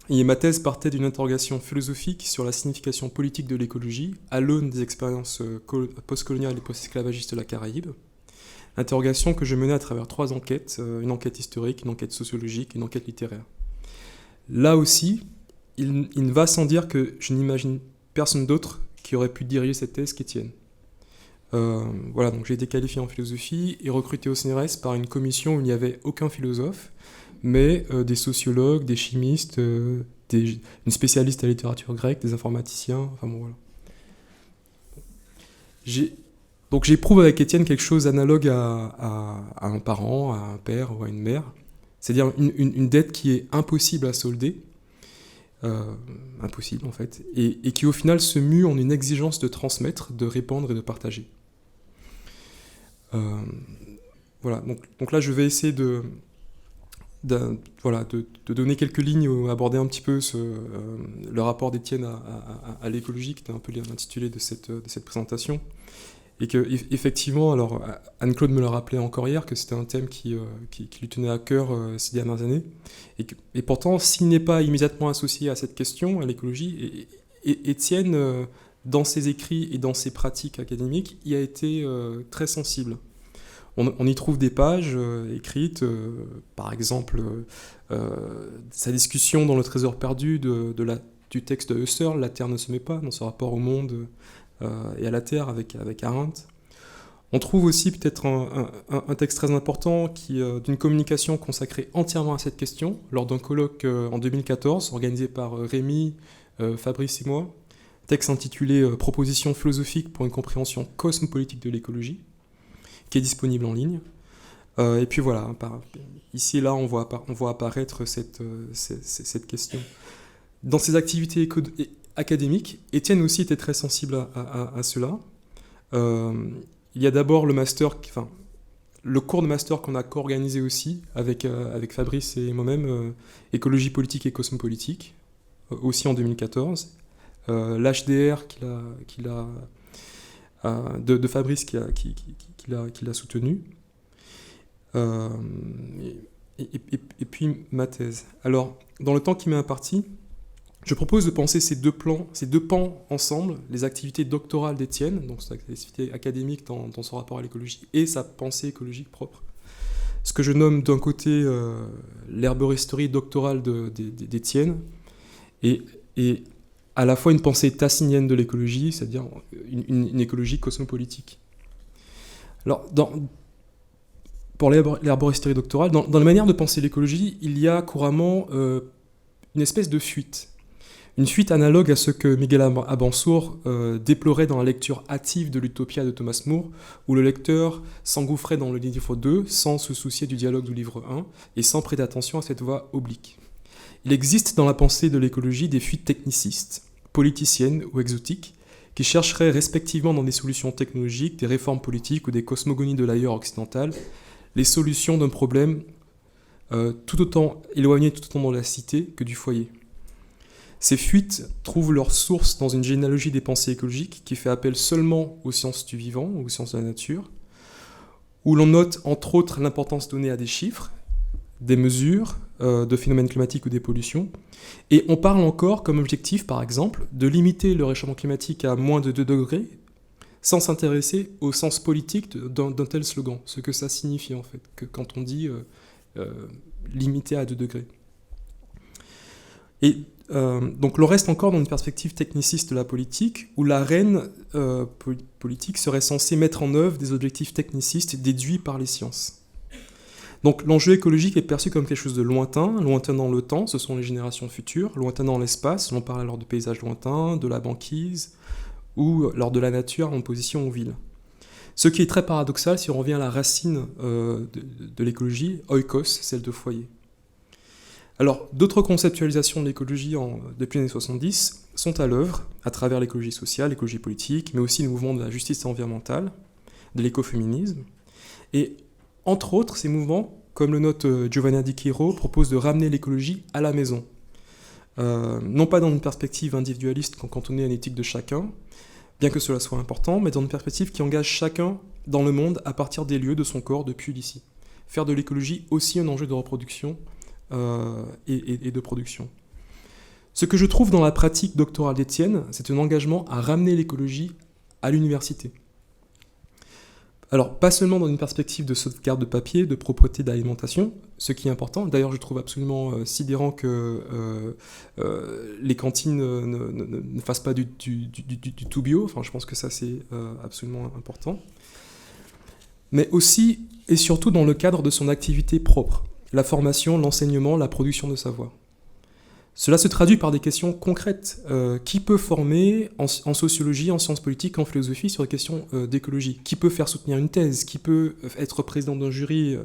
Et ma thèse partait d'une interrogation philosophique sur la signification politique de l'écologie à l'aune des expériences postcoloniales et post-esclavagistes de la Caraïbe. Interrogation que je menais à travers 3 enquêtes, une enquête historique, une enquête sociologique, une enquête littéraire. Là aussi, il va sans dire que je n'imagine personne d'autre qui aurait pu diriger cette thèse qu'Étienne. Voilà, donc j'ai été qualifié en philosophie et recruté au CNRS par une commission où il n'y avait aucun philosophe, mais des sociologues, des chimistes, une spécialiste à la littérature grecque, des informaticiens, enfin bon voilà. Donc j'éprouve avec Étienne quelque chose d'analogue à un parent, à un père ou à une mère, c'est-à-dire une dette qui est impossible à solder, impossible en fait, et qui au final se mue en une exigence de transmettre, de répandre et de partager. Voilà, donc là je vais essayer de donner quelques lignes, aborder un petit peu le rapport d'Étienne à l'écologie, qui était un peu l'intitulé de cette présentation. Et que effectivement, alors Anne-Claude me l'a rappelé encore hier, que c'était un thème qui lui tenait à cœur ces dernières années. Et pourtant, s'il n'est pas immédiatement associé à cette question, à l'écologie, Étienne, dans ses écrits et dans ses pratiques académiques, y a été très sensible. On y trouve des pages écrites, par exemple, sa discussion dans Le Trésor perdu du texte de Husserl, « La Terre ne se met pas », dans ce rapport au monde et à la Terre avec Arendt. On trouve aussi peut-être un texte très important d'une communication consacrée entièrement à cette question, lors d'un colloque en 2014, organisé par Rémi, Fabrice et moi, texte intitulé « Propositions philosophiques pour une compréhension cosmopolitique de l'écologie », qui est disponible en ligne. Et puis voilà, ici et là, on voit apparaître cette question. Dans ses activités académiques, Étienne aussi était très sensible à cela. Il y a d'abord le cours de master qu'on a co-organisé aussi avec Fabrice et moi-même, écologie politique et cosmopolitique, aussi en 2014. L'HDR de Fabrice qui l'a soutenu. Et puis ma thèse. Alors, dans le temps qui m'est imparti, je propose de penser ces deux pans ensemble, les activités doctorales d'Étienne, donc ses activités académiques dans son rapport à l'écologie, et sa pensée écologique propre. Ce que je nomme d'un côté l'herboristerie doctorale d'Étienne, et à la fois une pensée tassinienne de l'écologie, c'est-à-dire une écologie cosmopolitique. Alors, pour l'herboristerie doctorale, dans la manière de penser l'écologie, il y a couramment une espèce de fuite. Une fuite analogue à ce que Miguel Abansour déplorait dans la lecture hâtive de l'Utopia de Thomas More, où le lecteur s'engouffrait dans le livre 2 sans se soucier du dialogue du livre 1 et sans prêter attention à cette voie oblique. Il existe dans la pensée de l'écologie des fuites technicistes, politiciennes ou exotiques, qui chercheraient respectivement dans des solutions technologiques, des réformes politiques ou des cosmogonies de l'ailleurs occidental, les solutions d'un problème tout autant éloigné tout autant de la cité que du foyer. Ces fuites trouvent leur source dans une généalogie des pensées écologiques qui fait appel seulement aux sciences du vivant, aux sciences de la nature, où l'on note entre autres l'importance donnée à des chiffres, des mesures de phénomènes climatiques ou des pollutions, et on parle encore comme objectif, par exemple, de limiter le réchauffement climatique à moins de 2 degrés, sans s'intéresser au sens politique d'un tel slogan, ce que ça signifie en fait, que quand on dit limiter à 2 degrés. Et donc l'on reste encore dans une perspective techniciste de la politique, où l'arène politique serait censée mettre en œuvre des objectifs technicistes déduits par les sciences. Donc l'enjeu écologique est perçu comme quelque chose de lointain dans le temps, ce sont les générations futures, lointain dans l'espace, l'on parle alors de paysages lointains, de la banquise, ou lors de la nature en opposition aux villes. Ce qui est très paradoxal si on revient à la racine de l'écologie, oikos, celle de foyer. Alors, d'autres conceptualisations de l'écologie depuis les années 70 sont à l'œuvre, à travers l'écologie sociale, l'écologie politique, mais aussi le mouvement de la justice environnementale, de l'écoféminisme. Et entre autres, ces mouvements, comme le note Giovanna Di Chiro, proposent de ramener l'écologie à la maison. Non pas dans une perspective individualiste cantonnée à une éthique de chacun, bien que cela soit important, mais dans une perspective qui engage chacun dans le monde à partir des lieux de son corps depuis l'ici. Faire de l'écologie aussi un enjeu de reproduction et de production. Ce que je trouve dans la pratique doctorale d'Étienne, c'est un engagement à ramener l'écologie à l'université. Alors, pas seulement dans une perspective de sauvegarde de papier, de propreté d'alimentation, ce qui est important. D'ailleurs, je trouve absolument sidérant que les cantines ne fassent pas du tout bio. Enfin, je pense que ça, c'est absolument important. Mais aussi et surtout dans le cadre de son activité propre. La formation, l'enseignement, la production de savoir. Cela se traduit par des questions concrètes. Qui peut former en sociologie, en sciences politiques, en philosophie sur des questions d'écologie? Qui peut faire soutenir une thèse? Qui peut être président d'un jury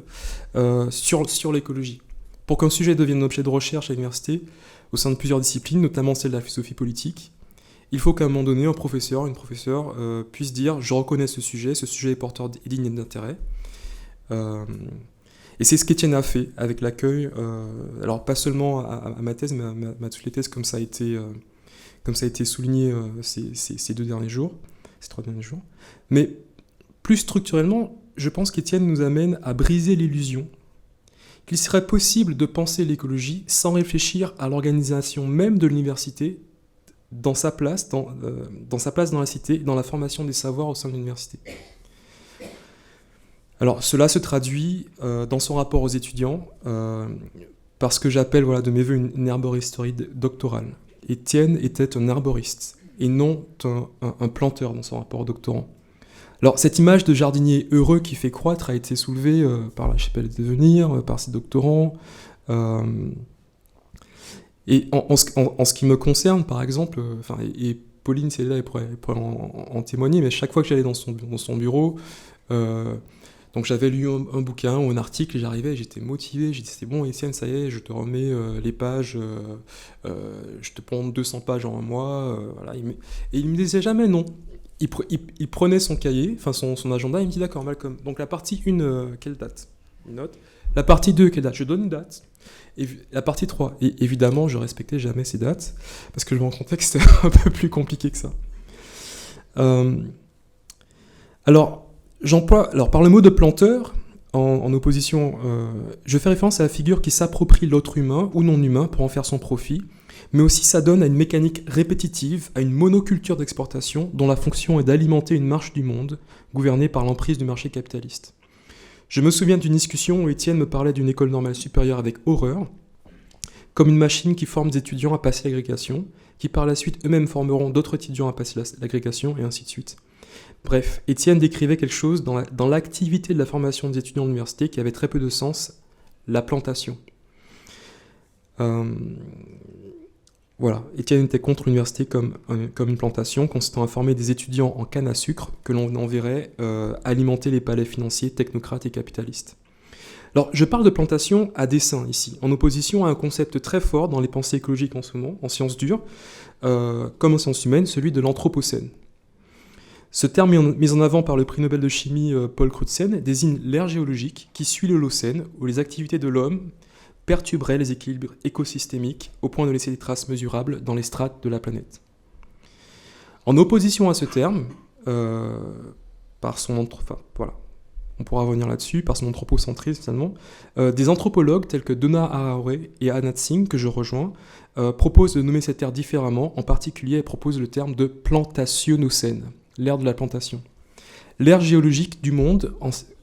sur l'écologie? Pour qu'un sujet devienne un objet de recherche à l'université, au sein de plusieurs disciplines, notamment celle de la philosophie politique, il faut qu'à un moment donné, un professeur, une professeure puisse dire « je reconnais ce sujet est porteur et digne d'intérêt ». Et c'est ce qu'Étienne a fait avec l'accueil, alors pas seulement à ma thèse, mais à toutes les thèses, comme ça a été souligné ces 3 derniers jours. Mais plus structurellement, je pense qu'Étienne nous amène à briser l'illusion qu'il serait possible de penser l'écologie sans réfléchir à l'organisation même de l'université, dans sa place dans la cité, dans la formation des savoirs au sein de l'université. Alors, cela se traduit dans son rapport aux étudiants par ce que j'appelle de mes voeux une herboristerie doctorale. Étienne était un herboriste et non un planteur dans son rapport aux doctorants. Alors, cette image de jardinier heureux qui fait croître a été soulevée par la Chapelle des Devenirs, par ses doctorants. Et en ce qui me concerne, par exemple, et Pauline, c'est là, elle pourrait en témoigner, mais chaque fois que j'allais dans son bureau, donc j'avais lu un bouquin ou un article, et j'arrivais, j'étais motivé, j'ai dit c'est bon Étienne, ça y est, je te remets les pages, je te prends 200 pages en un mois, voilà. Et il me disait jamais non. Il prenait son cahier, enfin son agenda, il me dit d'accord Malcolm, donc la partie 1, quelle date? Une note. La partie 2, quelle date? Je donne une date. Et la partie 3, et évidemment je respectais jamais ces dates, parce que je me rends compte que c'était un peu plus compliqué que ça. Alors par le mot de planteur, en opposition, je fais référence à la figure qui s'approprie l'autre humain ou non humain pour en faire son profit, mais aussi ça donne à une mécanique répétitive, à une monoculture d'exportation dont la fonction est d'alimenter une marche du monde gouvernée par l'emprise du marché capitaliste. Je me souviens d'une discussion où Étienne me parlait d'une école normale supérieure avec horreur, comme une machine qui forme des étudiants à passer l'agrégation, qui par la suite eux-mêmes formeront d'autres étudiants à passer l'agrégation, et ainsi de suite. Bref, Étienne décrivait quelque chose dans l'activité de la formation des étudiants de l'université qui avait très peu de sens, la plantation. Voilà, Étienne était contre l'université comme une plantation consistant à former des étudiants en canne à sucre que l'on enverrait alimenter les palais financiers, technocrates et capitalistes. Alors, je parle de plantation à dessein ici, en opposition à un concept très fort dans les pensées écologiques en ce moment, en sciences dures, comme en sciences humaines, celui de l'anthropocène. Ce terme mis en avant par le prix Nobel de chimie Paul Crutzen désigne l'ère géologique qui suit l'Holocène, où les activités de l'homme perturberait les équilibres écosystémiques au point de laisser des traces mesurables dans les strates de la planète. En opposition à ce terme, on pourra revenir là-dessus, par son anthropocentrisme finalement, des anthropologues tels que Donna Haraway et Anat Singh, que je rejoins, proposent de nommer cette ère différemment. En particulier, elles proposent le terme de plantationocène, l'ère de la plantation. L'ère géologique du monde,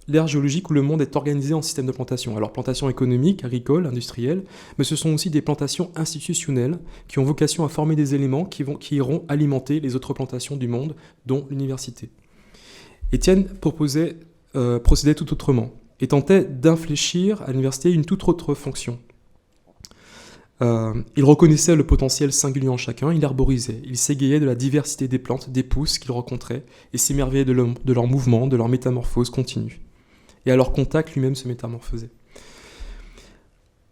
l'ère géologique où le monde est organisé en système de plantation. Alors plantation économique, agricole, industrielle, mais ce sont aussi des plantations institutionnelles qui ont vocation à former des éléments qui iront alimenter les autres plantations du monde, dont l'université. Étienne procédait tout autrement et tentait d'infléchir à l'université une toute autre fonction. Il reconnaissait le potentiel singulier en chacun, il arborisait, il s'égayait de la diversité des plantes, des pousses qu'il rencontrait et s'émerveillait de leur mouvement, de leur métamorphose continue. Et à leur contact, lui-même se métamorphosait.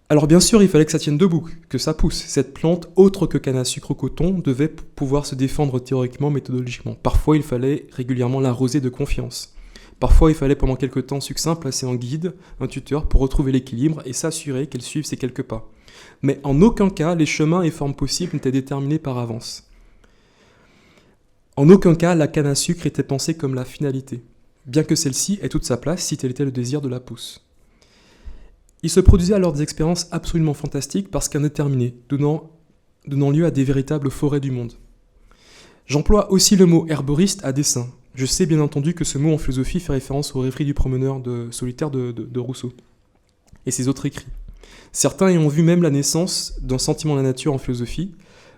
Alors bien sûr, il fallait que ça tienne debout, que ça pousse. Cette plante, autre que canne à sucre ou coton, devait pouvoir se défendre théoriquement, méthodologiquement. Parfois, il fallait régulièrement l'arroser de confiance. Parfois, il fallait pendant quelques temps succinct placer un guide, un tuteur, pour retrouver l'équilibre et s'assurer qu'elle suive ses quelques pas. Mais en aucun cas, les chemins et formes possibles n'étaient déterminés par avance. En aucun cas, la canne à sucre était pensée comme la finalité, bien que celle-ci ait toute sa place si tel était le désir de la pousse. Il se produisait alors des expériences absolument fantastiques parce qu'indéterminées, donnant lieu à des véritables forêts du monde. J'emploie aussi le mot herboriste à dessein. Je sais bien entendu que ce mot en philosophie fait référence aux rêveries du promeneur solitaire de Rousseau et ses autres écrits. Certains y ont vu même la naissance d'un sentiment de la nature en philosophie,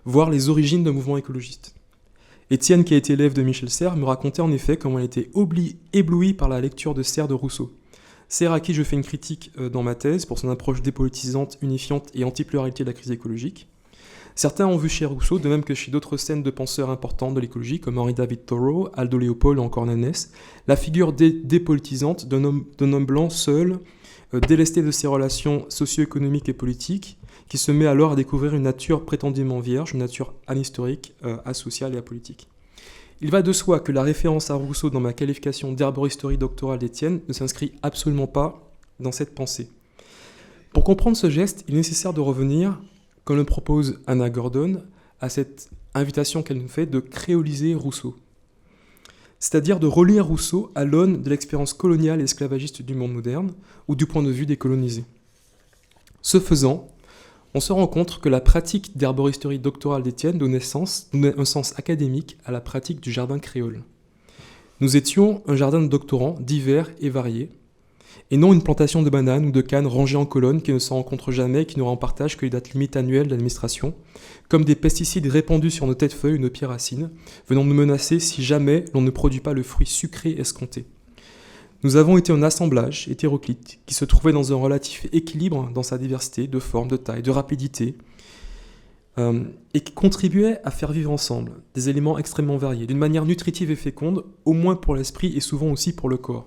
voire les origines d'un mouvement écologiste. Étienne, qui a été élève de Michel Serres, me racontait en effet comment elle était éblouie par la lecture de Serres de Rousseau. Serres à qui je fais une critique dans ma thèse pour son approche dépolitisante, unifiante et anti-pluralité de la crise écologique. Certains ont vu chez Rousseau, de même que chez d'autres scènes de penseurs importants de l'écologie, comme Henri David Thoreau, Aldo Leopold ou encore Nanès, la figure dépolitisante d'un homme blanc seul, délesté de ses relations socio-économiques et politiques, qui se met alors à découvrir une nature prétendument vierge, une nature anhistorique, asociale et apolitique. Il va de soi que la référence à Rousseau dans ma qualification d'herboristerie doctorale d'Étienne ne s'inscrit absolument pas dans cette pensée. Pour comprendre ce geste, il est nécessaire de revenir, comme le propose Anna Gordon, à cette invitation qu'elle nous fait de créoliser Rousseau. C'est-à-dire de relire Rousseau à l'aune de l'expérience coloniale et esclavagiste du monde moderne, ou du point de vue des colonisés. Ce faisant, on se rend compte que la pratique d'herboristerie doctorale d'Étienne donnait un sens académique à la pratique du jardin créole. Nous étions un jardin de doctorants divers et variés, et non une plantation de bananes ou de cannes rangées en colonnes qui ne se rencontrent jamais et qui n'aura en partage que les dates limites annuelles d'administration, comme des pesticides répandus sur nos têtes-feuilles ou nos pieds racines, venant nous menacer si jamais l'on ne produit pas le fruit sucré escompté. Nous avons été un assemblage hétéroclite qui se trouvait dans un relatif équilibre dans sa diversité de forme, de taille, de rapidité, et qui contribuait à faire vivre ensemble des éléments extrêmement variés, d'une manière nutritive et féconde, au moins pour l'esprit et souvent aussi pour le corps.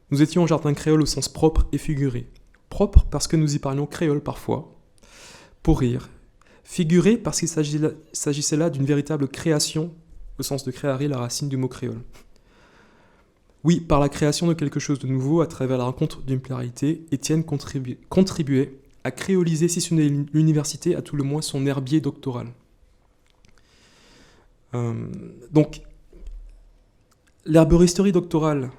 Nous étions un jardin créole au sens propre et figuré. Propre parce que nous y parlions créole parfois, pour rire. Figuré parce qu'il s'agissait là d'une véritable création, au sens de créare, la racine du mot créole. Oui, par la création de quelque chose de nouveau, à travers la rencontre d'une pluralité, Étienne contribuait à créoliser, si ce n'est l'université, à tout le moins son herbier doctoral. Donc, l'herboristerie doctorale,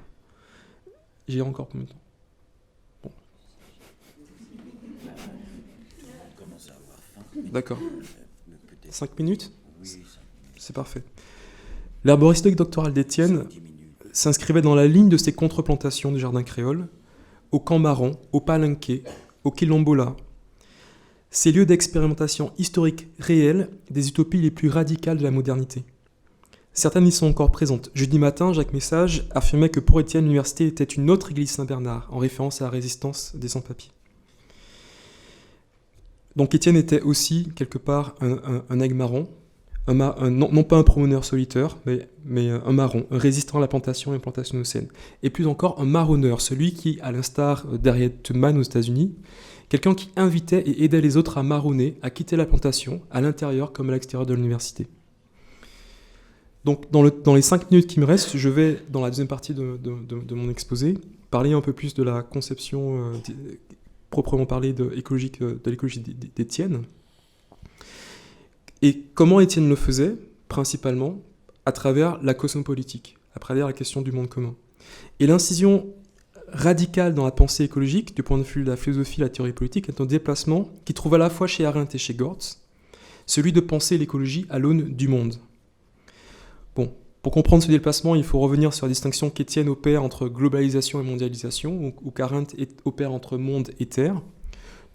j'ai encore combien de temps ? Bon. D'accord. 5 minutes ? C'est parfait. L'herboristerie doctorale d'Étienne s'inscrivait dans la ligne de ses contreplantations du jardin créole, au Camp Marron, au Palenqué, au Quilombola, ces lieux d'expérimentation historique réelle des utopies les plus radicales de la modernité. Certaines y sont encore présentes. Jeudi matin, Jacques Message affirmait que pour Étienne, l'université était une autre église Saint-Bernard, en référence à la résistance des sans-papiers. Donc Étienne était aussi, quelque part, un aigle marron, non pas un promeneur solitaire, mais un marron, un résistant à la plantation et à la plantation océane. Et plus encore, un marronneur, celui qui, à l'instar d'Harriet Tubman aux États-Unis, quelqu'un qui invitait et aidait les autres à marronner, à quitter la plantation, à l'intérieur comme à l'extérieur de l'université. Donc, dans les 5 minutes qui me restent, je vais, dans la deuxième partie de mon exposé, parler un peu plus de la conception proprement parlée de l'écologie d'Étienne. Et comment Étienne le faisait, principalement, à travers la cosmopolitique, à travers la question du monde commun. Et l'incision radicale dans la pensée écologique, du point de vue de la philosophie et de la théorie politique, est un déplacement qui trouve à la fois chez Arendt et chez Gortz, celui de penser l'écologie à l'aune du monde. Bon, pour comprendre ce déplacement, il faut revenir sur la distinction qu'Étienne opère entre globalisation et mondialisation, ou qu'Arendt opère entre monde et terre.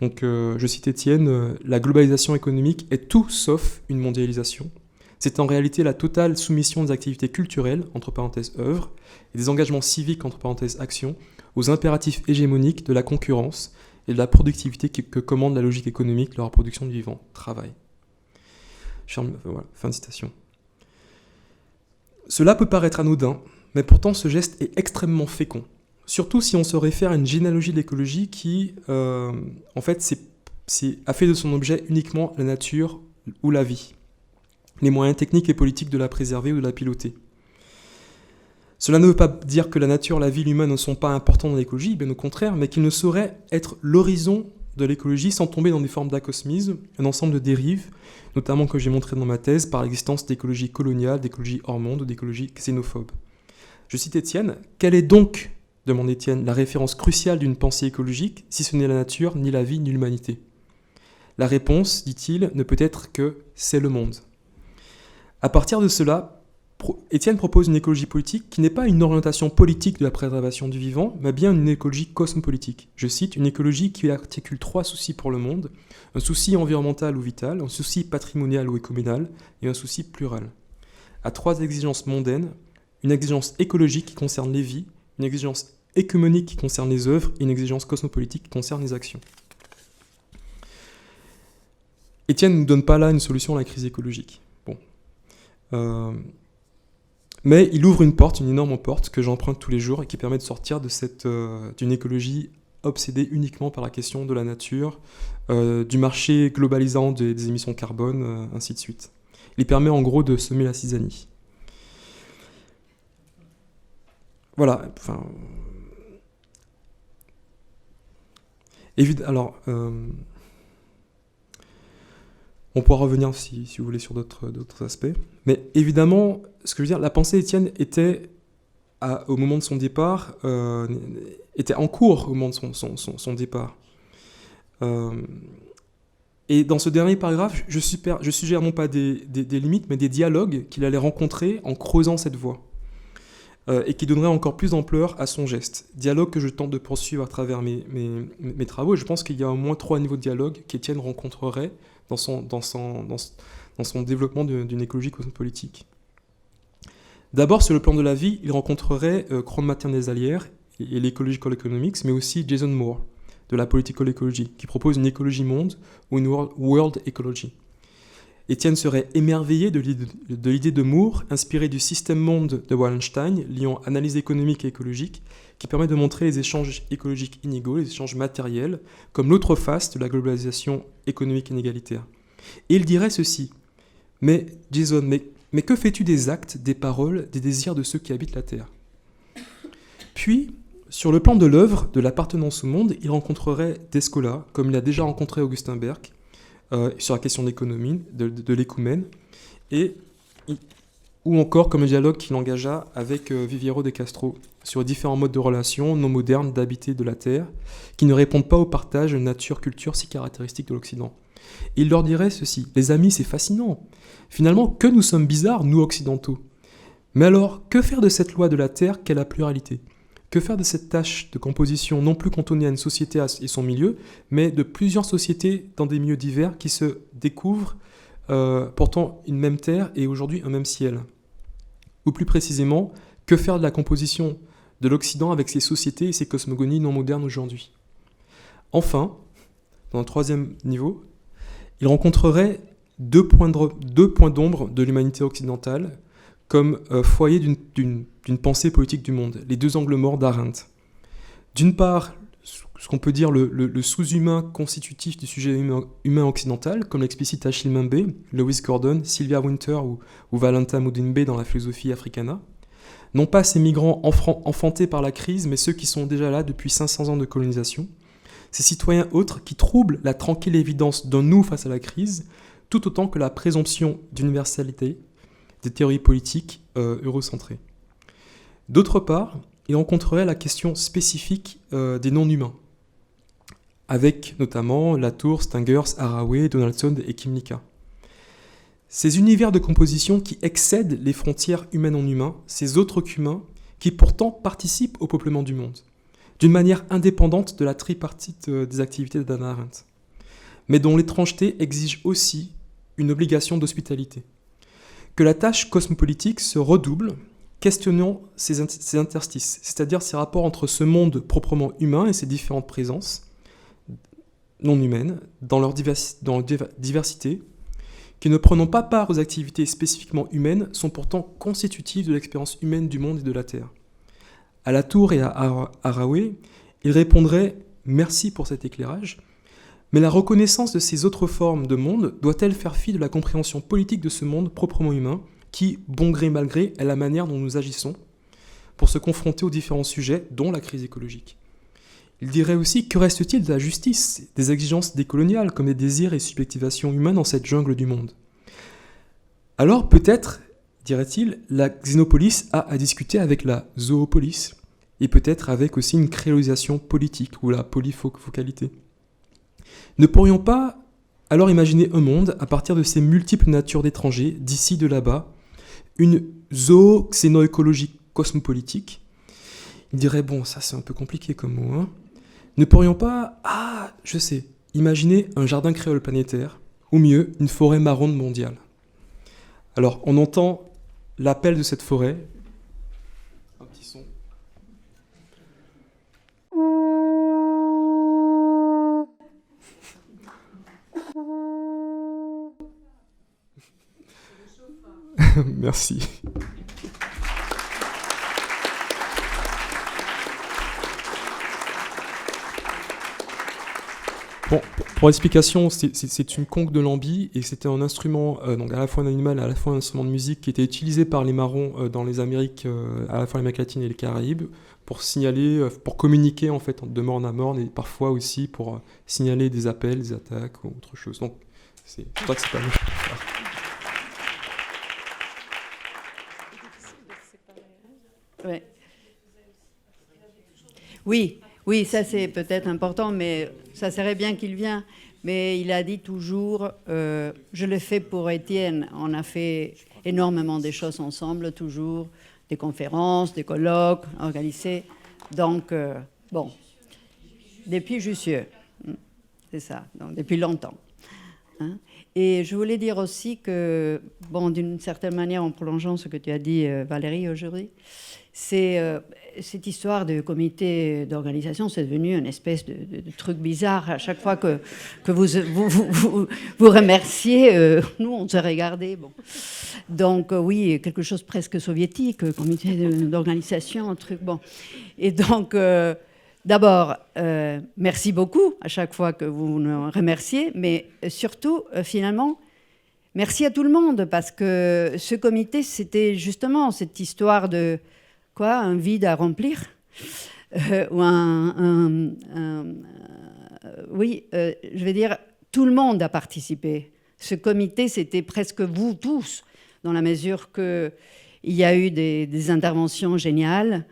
Donc, je cite Étienne, la globalisation économique est tout sauf une mondialisation. C'est en réalité la totale soumission des activités culturelles, entre parenthèses œuvres, et des engagements civiques, entre parenthèses actions, aux impératifs hégémoniques de la concurrence et de la productivité que commande la logique économique, la reproduction du vivant, travail. Voilà, fin de citation. Cela peut paraître anodin, mais pourtant ce geste est extrêmement fécond. Surtout si on se réfère à une généalogie de l'écologie qui, en fait, a fait de son objet uniquement la nature ou la vie, les moyens techniques et politiques de la préserver ou de la piloter. Cela ne veut pas dire que la nature, la vie, l'humain ne sont pas importants dans l'écologie, bien au contraire, mais qu'ils ne sauraient être l'horizon de l'écologie sans tomber dans des formes d'acosmisme, un ensemble de dérives, notamment que j'ai montré dans ma thèse, par l'existence d'écologie coloniale, d'écologie hors monde ou d'écologie xénophobe. Je cite Étienne, « Quelle est donc, demande Étienne, la référence cruciale d'une pensée écologique, si ce n'est la nature, ni la vie, ni l'humanité ? La réponse, dit-il, ne peut être que « c'est le monde ». À partir de cela, Étienne propose une écologie politique qui n'est pas une orientation politique de la préservation du vivant, mais bien une écologie cosmopolitique. Je cite, une écologie qui articule 3 soucis pour le monde, un souci environnemental ou vital, un souci patrimonial ou communal, et un souci plural. À 3 exigences mondaines, une exigence écologique qui concerne les vies, une exigence écuménique qui concerne les œuvres, et une exigence cosmopolitique qui concerne les actions. Étienne ne nous donne pas là une solution à la crise écologique. Mais il ouvre une porte, une énorme porte que j'emprunte tous les jours et qui permet de sortir de d'une écologie obsédée uniquement par la question de la nature, du marché globalisant des émissions de carbone, ainsi de suite. Il permet en gros de semer la zizanie. Voilà, enfin... Alors, on pourra revenir, si vous voulez, sur d'autres aspects. Mais évidemment, ce que je veux dire, la pensée d'Étienne était, au moment de son départ, était en cours au moment de son départ. Et dans ce dernier paragraphe, je suggère non pas des limites, mais des dialogues qu'il allait rencontrer en creusant cette voie. et qui donnerait encore plus d'ampleur à son geste. Dialogue que je tente de poursuivre à travers mes travaux, et je pense qu'il y a au moins 3 niveaux de dialogue qu'Étienne rencontrerait dans son développement d'une écologie cosmopolitique. D'abord, sur le plan de la vie, il rencontrerait Cronmater Nezalier et l'Ecological Economics, mais aussi Jason Moore, de la Political Ecology, qui propose une écologie monde ou une world ecology. Étienne serait émerveillé de l'idée de Moore, inspirée du système monde de Wallenstein, liant analyse économique et écologique, qui permet de montrer les échanges écologiques inégaux, les échanges matériels, comme l'autre face de la globalisation économique inégalitaire. Et il dirait ceci: mais Jason, mais que fais-tu des actes, des paroles, des désirs de ceux qui habitent la Terre? Puis, sur le plan de l'œuvre, de l'appartenance au monde, il rencontrerait Descola, comme il a déjà rencontré Augustin Berg, sur la question de l'économie, de l'écoumène, ou encore comme le dialogue qu'il engagea avec Viviero de Castro sur les différents modes de relations non modernes d'habiter de la Terre, qui ne répondent pas au partage de nature-culture si caractéristique de l'Occident. Et il leur dirait ceci: les amis, c'est fascinant. Finalement, que nous sommes bizarres, nous occidentaux. Mais alors, que faire de cette loi de la Terre qu'est la pluralité? Que faire de cette tâche de composition non plus cantonnée à une société et son milieu, mais de plusieurs sociétés dans des milieux divers qui se découvrent portant une même terre et aujourd'hui un même ciel? Ou plus précisément, que faire de la composition de l'Occident avec ses sociétés et ses cosmogonies non modernes aujourd'hui? Enfin, dans le 3e niveau, il rencontrerait deux points d'ombre de l'humanité occidentale comme foyer d'une pensée politique du monde, les 2 angles morts d'Arendt. D'une part, ce qu'on peut dire le sous-humain constitutif du sujet humain occidental, comme l'explicite Achille Mbembe, Lewis Gordon, Sylvia Wynter ou Valentin Mudimbe dans la philosophie africana. Non pas ces migrants enfantés par la crise, mais ceux qui sont déjà là depuis 500 ans de colonisation. Ces citoyens autres qui troublent la tranquille évidence d'un nous face à la crise, tout autant que la présomption d'universalité des théories politiques eurocentrées. D'autre part, il rencontrerait la question spécifique des non-humains, avec notamment Latour, Stengers, Haraway, Donaldson et Kimlicka. Ces univers de composition qui excèdent les frontières humaines en humains, ces autres qu'humains qui pourtant participent au peuplement du monde, d'une manière indépendante de la tripartite des activités d'Hannah Arendt, mais dont l'étrangeté exige aussi une obligation d'hospitalité. Que la tâche cosmopolitique se redouble, questionnant ces interstices, c'est-à-dire ces rapports entre ce monde proprement humain et ses différentes présences non humaines, dans leur diversité, qui ne prenant pas part aux activités spécifiquement humaines, sont pourtant constitutives de l'expérience humaine du monde et de la Terre. À Latour et à Haraway, il répondrait « Merci pour cet éclairage », mais la reconnaissance de ces autres formes de monde doit-elle faire fi de la compréhension politique de ce monde proprement humain, qui, bon gré mal gré, est la manière dont nous agissons pour se confronter aux différents sujets, dont la crise écologique? Il dirait aussi: que reste-t-il de la justice, des exigences décoloniales, comme des désirs et subjectivations humaines dans cette jungle du monde? Alors peut-être, dirait-il, la xénopolis a à discuter avec la zoopolis, et peut-être avec aussi une créolisation politique, ou la polyfocalité. Ne pourrions pas alors imaginer un monde à partir de ces multiples natures d'étrangers, d'ici, de là-bas, une zoo-xénoécologie cosmopolitique? Il dirait, bon, ça c'est un peu compliqué comme mot, hein. Ne pourrions pas, je sais, imaginer un jardin créole planétaire, ou mieux, une forêt marronne mondiale? Alors, on entend l'appel de cette forêt. Un petit son. Merci. Bon, pour l'explication, c'est une conque de lambi et c'était un instrument, donc à la fois un animal et à la fois un instrument de musique qui était utilisé par les marrons dans les Amériques, à la fois l'Amérique latine et les Caraïbes, pour signaler, pour communiquer en fait de morne à morne et parfois aussi pour signaler des appels, des attaques ou autre chose. Donc, je crois que c'est pas mal. Ouais. Oui, ça c'est peut-être important, mais ça serait bien qu'il vienne. Mais il a dit toujours, je le fais pour Étienne. On a fait énormément de choses ensemble, toujours. des conférences, des colloques organisés. Donc, bon, depuis Jussieu, c'est ça, donc depuis longtemps. Hein. Et je voulais dire aussi que, bon, d'une certaine manière, en prolongeant ce que tu as dit, Valérie, aujourd'hui, c'est cette histoire de comité d'organisation, c'est devenu une espèce de truc bizarre. À chaque fois que vous remerciez, nous, on se regardait. Bon. Donc, oui, quelque chose presque soviétique, comité d'organisation, un truc, bon. Et donc, d'abord, merci beaucoup à chaque fois que vous nous remerciez, mais surtout, finalement, merci à tout le monde, parce que ce comité, c'était justement cette histoire de... un vide à remplir, ou oui, je veux dire, tout le monde a participé. Ce comité, c'était presque vous tous, dans la mesure qu'il y a eu des interventions géniales.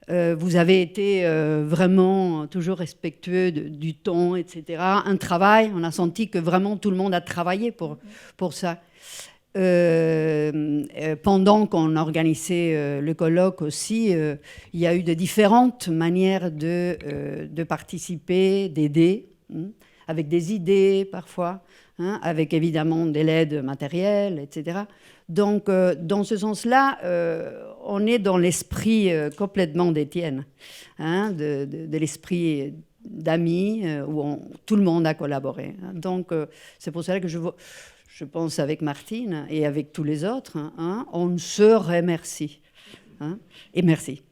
Vous avez été vraiment toujours respectueux du ton, etc. Un travail, on a senti que vraiment tout le monde a travaillé pour ça. Pendant qu'on organisait le colloque aussi, il y a eu de différentes manières de participer, d'aider, avec des idées parfois, avec évidemment de l'aide matérielle, etc. Donc, dans ce sens-là, on est dans l'esprit complètement d'Étienne, de l'esprit d'amis où tout le monde a collaboré. Donc, c'est pour cela que je pense avec Martine et avec tous les autres, on se remercie. Et merci.